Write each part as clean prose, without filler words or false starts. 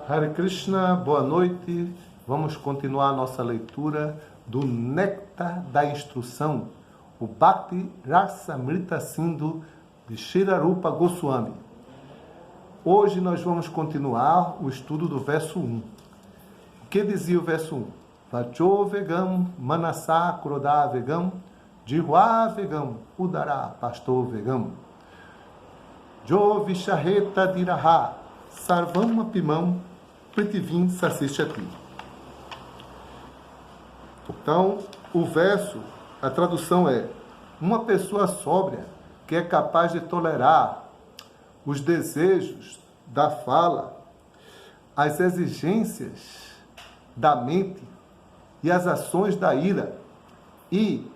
Hare Krishna, boa noite. Vamos continuar a nossa leitura do Néctar da Instrução, o Bhakti Rasamrita Sindhu de Srila Rupa Goswami. Hoje nós vamos continuar o estudo do verso 1. O que dizia o verso 1? Vacho vegam, manasa krodha vegam, jihva vegam, udara pasto vegam. Jo vishaheta diraha, sarvam apimam, pritivim sasishyati. Então, o verso, a tradução é: uma pessoa sóbria que é capaz de tolerar os desejos da fala, as exigências da mente e as ações da ira e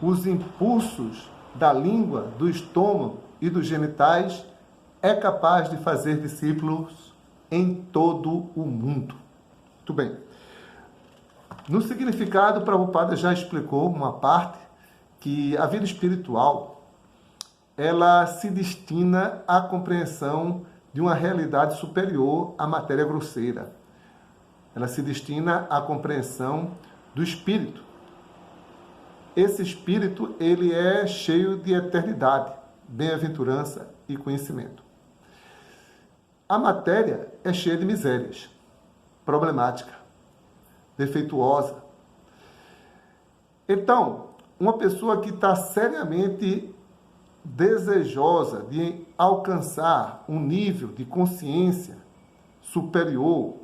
os impulsos da língua, do estômago e dos genitais, é capaz de fazer discípulos em todo o mundo. Muito bem. No significado, Prabhupada já explicou uma parte que a vida espiritual ela se destina à compreensão de uma realidade superior à matéria grosseira. Ela se destina à compreensão do espírito. Esse espírito, ele é cheio de eternidade, bem-aventurança e conhecimento. A matéria é cheia de misérias, problemática, defeituosa. Então, uma pessoa que está seriamente desejosa de alcançar um nível de consciência superior,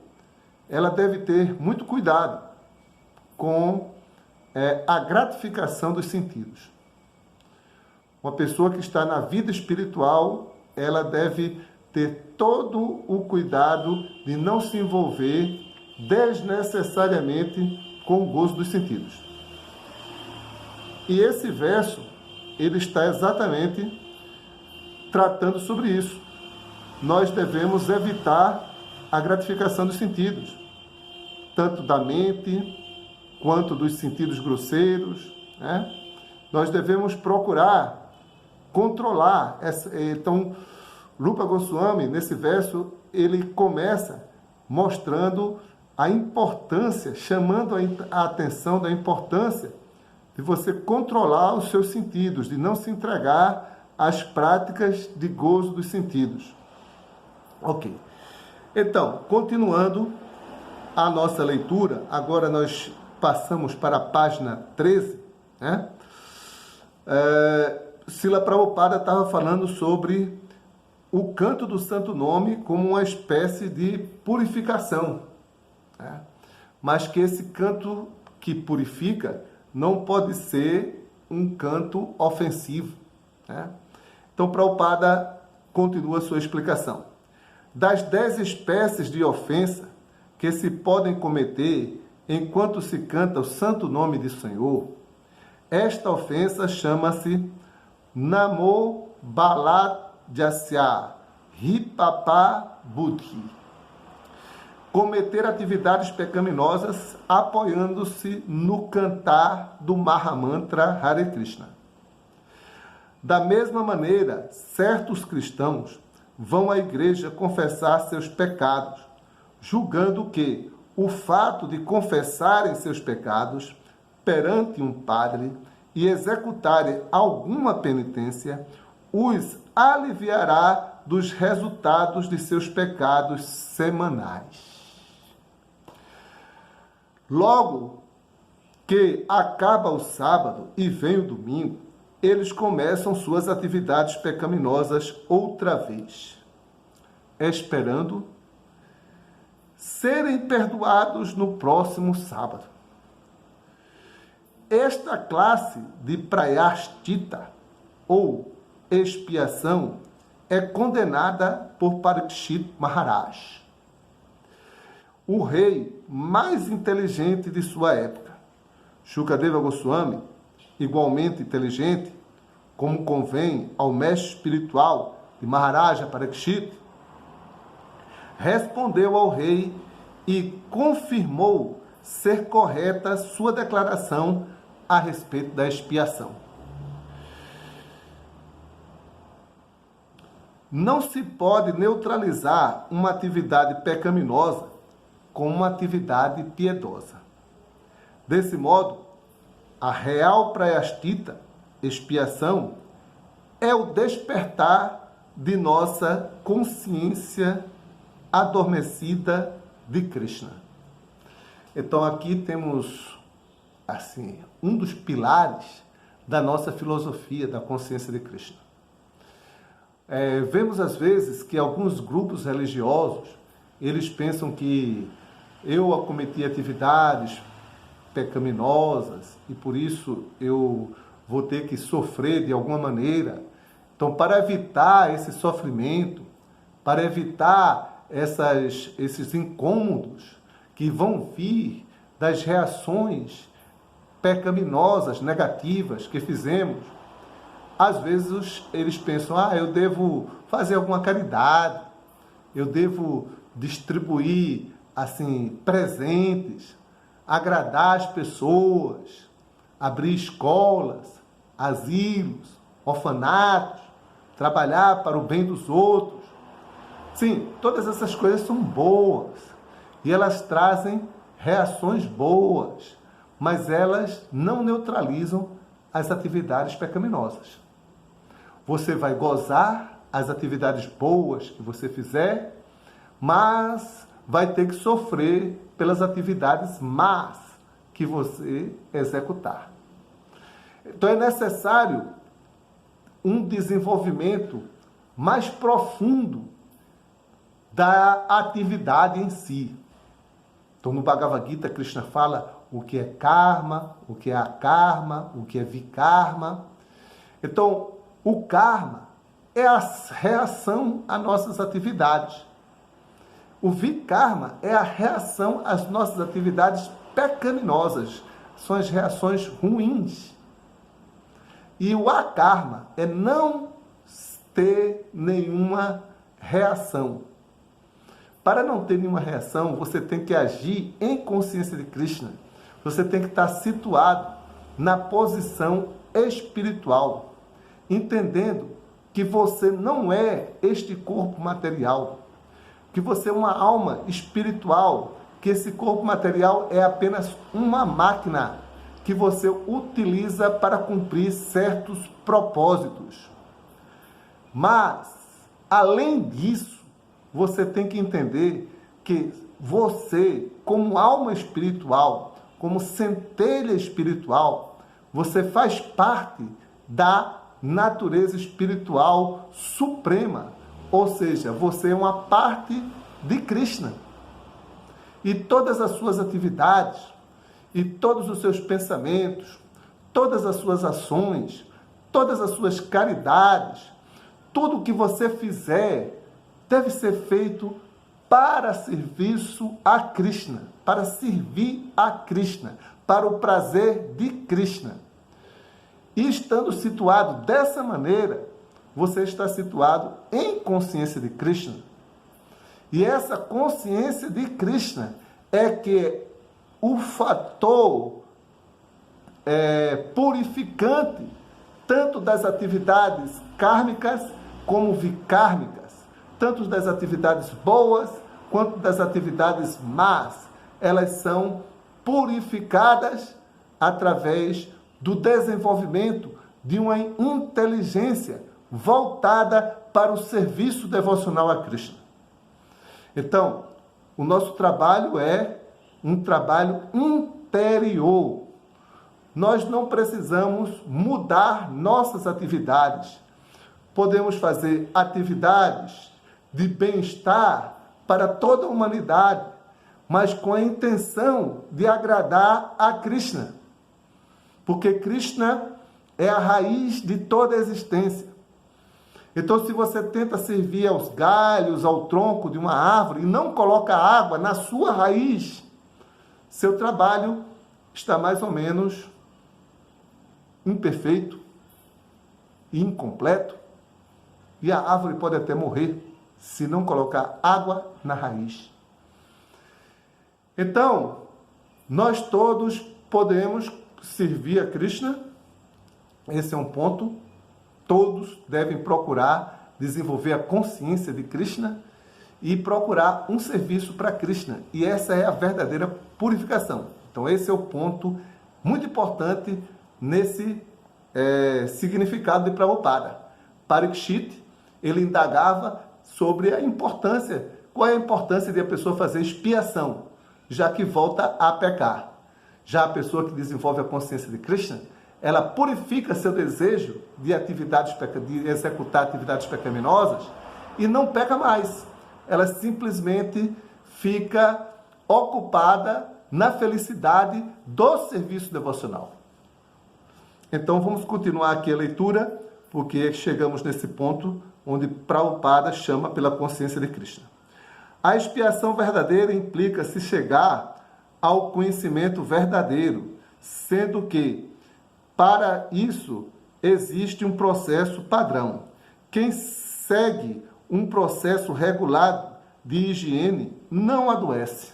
ela deve ter muito cuidado com a gratificação dos sentidos. Uma pessoa que está na vida espiritual, ela deve ter todo o cuidado de não se envolver desnecessariamente com o gozo dos sentidos. E esse verso, ele está exatamente tratando sobre isso. Nós devemos evitar a gratificação dos sentidos, tanto da mente quanto dos sentidos grosseiros, né? Nós devemos procurar controlar Então, Rupa Goswami, nesse verso, ele começa mostrando a importância, chamando a atenção da importância de você controlar os seus sentidos, de não se entregar às práticas de gozo dos sentidos. Ok. Então, continuando a nossa leitura, agora nós passamos para a página 13, né? Srila Prabhupada estava falando sobre o canto do Santo Nome como uma espécie de purificação, né? Mas que esse canto que purifica não pode ser um canto ofensivo, né? Então, Prabhupada continua a sua explicação. Das 10 espécies de ofensa que se podem cometer enquanto se canta o Santo Nome do Senhor, esta ofensa chama-se Namo Balat Jasya Ripapa Buddhi. Cometer atividades pecaminosas apoiando-se no cantar do Mahamantra Hare Krishna. Da mesma maneira, certos cristãos vão à igreja confessar seus pecados, julgando que o fato de confessarem seus pecados perante um padre e executarem alguma penitência os aliviará dos resultados de seus pecados semanais. Logo que acaba o sábado e vem o domingo, eles começam suas atividades pecaminosas outra vez, esperando serem perdoados no próximo sábado. Esta classe de prayashtita, ou expiação, é condenada por Parikshit Maharaj, o rei mais inteligente de sua época. Shukadeva Goswami, igualmente inteligente, como convém ao mestre espiritual de Maharaja Parikshit, respondeu ao rei e confirmou ser correta sua declaração a respeito da expiação. Não se pode neutralizar uma atividade pecaminosa com uma atividade piedosa. Desse modo, a real prayasthita, expiação, é o despertar de nossa consciência adormecida de Krishna. Então aqui temos assim um dos pilares da nossa filosofia da consciência de Krishna. Vemos às vezes que alguns grupos religiosos, eles pensam que eu cometi atividades pecaminosas e por isso eu vou ter que sofrer de alguma maneira. Então, para evitar esse sofrimento, para evitar esses incômodos que vão vir das reações pecaminosas, negativas que fizemos, às vezes eles pensam, eu devo fazer alguma caridade, eu devo distribuir assim presentes, agradar as pessoas, abrir escolas, asilos, orfanatos, trabalhar para o bem dos outros. Sim, todas essas coisas são boas e elas trazem reações boas, mas elas não neutralizam as atividades pecaminosas. Você vai gozar as atividades boas que você fizer, mas vai ter que sofrer pelas atividades más que você executar. Então é necessário um desenvolvimento mais profundo da atividade em si. Então no Bhagavad Gita, Krishna fala o que é karma, o que é akarma, o que é vikarma. Então, o karma é a reação às nossas atividades. O vikarma é a reação às nossas atividades pecaminosas. São as reações ruins. E o akarma é não ter nenhuma reação. Para não ter nenhuma reação, você tem que agir em consciência de Krishna. Você tem que estar situado na posição espiritual, entendendo que você não é este corpo material, que você é uma alma espiritual, que esse corpo material é apenas uma máquina que você utiliza para cumprir certos propósitos. Mas, além disso, você tem que entender que você, como alma espiritual, como centelha espiritual, você faz parte da natureza espiritual suprema. Ou seja, você é uma parte de Krishna. E todas as suas atividades, e todos os seus pensamentos, todas as suas ações, todas as suas caridades, tudo o que você fizer deve ser feito para serviço a Krishna, para servir a Krishna, para o prazer de Krishna. E estando situado dessa maneira, você está situado em consciência de Krishna. E essa consciência de Krishna é que o fator purificante tanto das atividades kármicas como vicármicas, tanto das atividades boas quanto das atividades más. Elas são purificadas através do desenvolvimento de uma inteligência voltada para o serviço devocional a Krishna. Então, o nosso trabalho é um trabalho interior. Nós não precisamos mudar nossas atividades. Podemos fazer atividades de bem-estar para toda a humanidade, mas com a intenção de agradar a Krishna. Porque Krishna é a raiz de toda a existência. Então, se você tenta servir aos galhos, ao tronco de uma árvore e não coloca água na sua raiz, seu trabalho está mais ou menos imperfeito e incompleto, e a árvore pode até morrer se não colocar água na raiz. Então, nós todos podemos servir a Krishna. Esse é um ponto. Todos devem procurar desenvolver a consciência de Krishna e procurar um serviço para Krishna. E essa é a verdadeira purificação. Então esse é o ponto muito importante nesse significado de Prabhupada. Parikshit, ele indagava sobre a importância, qual é a importância de a pessoa fazer expiação, já que volta a pecar. Já a pessoa que desenvolve a consciência de Krishna, ela purifica seu desejo de executar atividades pecaminosas e não peca mais. Ela simplesmente fica ocupada na felicidade do serviço devocional. Então vamos continuar aqui a leitura, porque chegamos nesse ponto onde Prabhupada chama pela consciência de Krishna. A expiação verdadeira implica se chegar ao conhecimento verdadeiro, sendo que, para isso, existe um processo padrão. Quem segue um processo regulado de higiene não adoece.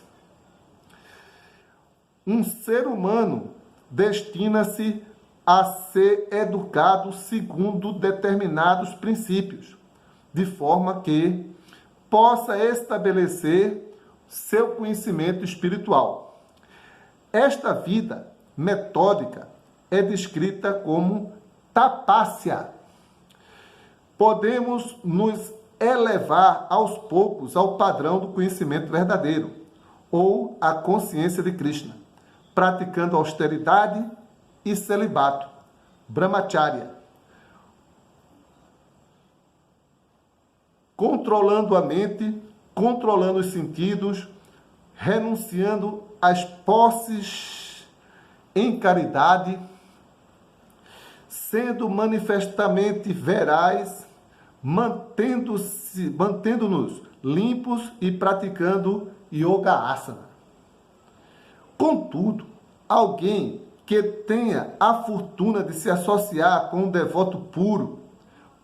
Um ser humano destina-se a ser educado segundo determinados princípios, de forma que possa estabelecer seu conhecimento espiritual. Esta vida metódica é descrita como tapasya. Podemos nos elevar aos poucos ao padrão do conhecimento verdadeiro, ou a consciência de Krishna, praticando austeridade e celibato, brahmacharya, controlando a mente, controlando os sentidos, renunciando às posses em caridade, sendo manifestamente verais, mantendo-nos limpos e praticando yoga asana. Contudo, alguém que tenha a fortuna de se associar com um devoto puro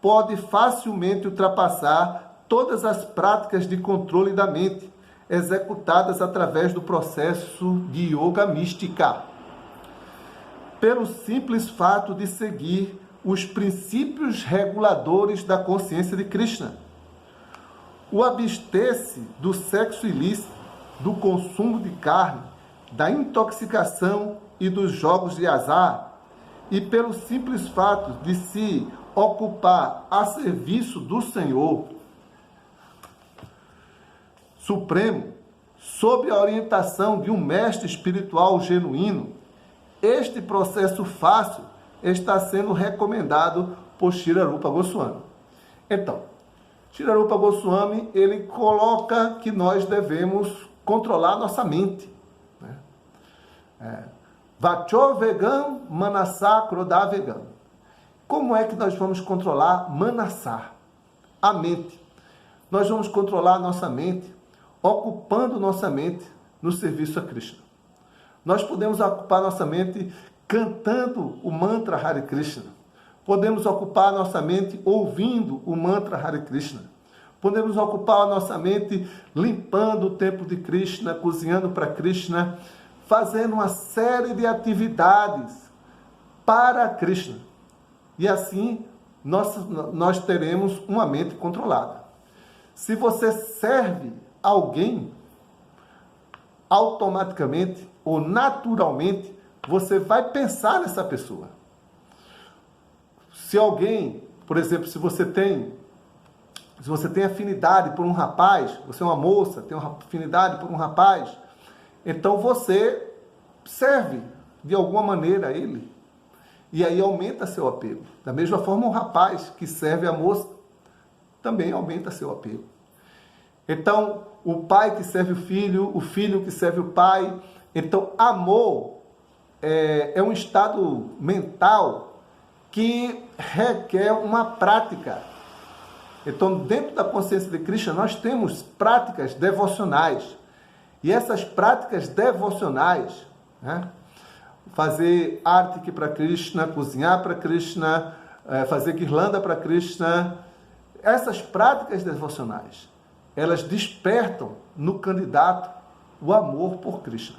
pode facilmente ultrapassar todas as práticas de controle da mente executadas através do processo de yoga mística, pelo simples fato de seguir os princípios reguladores da consciência de Krishna. O abster-se do sexo ilícito, do consumo de carne, da intoxicação e dos jogos de azar, e pelo simples fato de se ocupar a serviço do Senhor Supremo, sob a orientação de um mestre espiritual genuíno, este processo fácil está sendo recomendado por Srila Rupa Goswami. Então, Srila Rupa Goswami, ele coloca que nós devemos controlar nossa mente. Vacho vegam, manasá krodha vegam. Como é que nós vamos controlar manasá, a mente? Nós vamos controlar nossa mente ocupando nossa mente no serviço a Krishna. Nós podemos ocupar nossa mente cantando o mantra Hare Krishna. Podemos ocupar nossa mente ouvindo o mantra Hare Krishna. Podemos ocupar a nossa mente limpando o templo de Krishna, cozinhando para Krishna, fazendo uma série de atividades para Krishna. E assim nós teremos uma mente controlada. Se você serve alguém, automaticamente ou naturalmente, você vai pensar nessa pessoa. Se alguém, por exemplo, se você tem afinidade por um rapaz, você é uma moça, tem uma afinidade por um rapaz, então você serve de alguma maneira a ele. E aí aumenta seu apego. Da mesma forma, um rapaz que serve a moça também aumenta seu apego. Então, o pai que serve o filho que serve o pai. Então, amor é um estado mental que requer uma prática. Então, dentro da consciência de Krishna, nós temos práticas devocionais. E essas práticas devocionais, né? Fazer arte para Krishna, cozinhar para Krishna, fazer guirlanda para Krishna, essas práticas devocionais, elas despertam no candidato o amor por Krishna.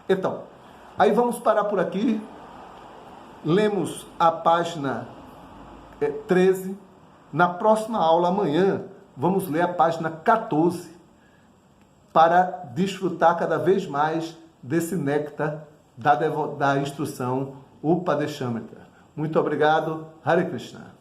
Então, aí vamos parar por aqui. Lemos a página 13, Na próxima aula, amanhã, vamos ler a página 14 para desfrutar cada vez mais desse néctar da instrução Upadeshamrita. Muito obrigado. Hare Krishna.